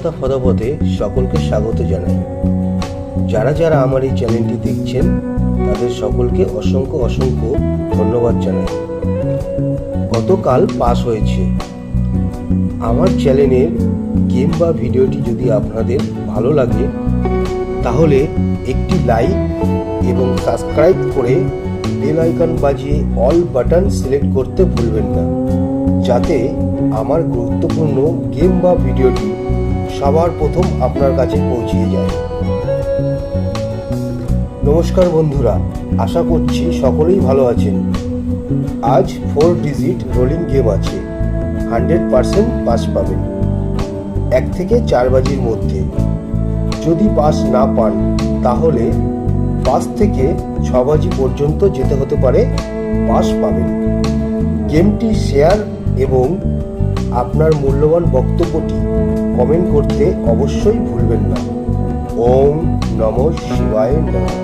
সফলতা পদপথে সকলকে স্বাগত জানাই। যারা যারা আমার এই চ্যানেলটি দেখছেন তাদের সকলকে অসংখ্য অসংখ্য ধন্যবাদ জানাই। গতকাল পাস হয়েছে। আমার চ্যানেলের গেম বা ভিডিওটি যদি আপনাদের ভালো লাগে তাহলে একটি লাইক এবং সাবস্ক্রাইব করে বেল আইকন বাজিয়ে অল বাটন সিলেক্ট করতে ভুলবেন না, যাতে আমার গুরুত্বপূর্ণ গেম বা ভিডিওটি সবার প্রথম আপনার কাছে পৌঁছে যায়। নমস্কার বন্ধুরা, আশা করছি সকলেই ভালো আছেন। আজ 4 ডিজিট রোলিং গেম আছে, 100% পাস পাবেন 1 থেকে 4 বাজির মধ্যে। যদি পাস না পান তাহলে 5 থেকে 6 বাজি পর্যন্ত যেতে হতে পারে, পাস পাবেন। গেমটি শেয়ার এবং আপনার মূল্যবান বক্তব্যটি কমেন্ট করতে অবশ্যই ভুলবেন না। ওম নমঃ শিবায় নমঃ।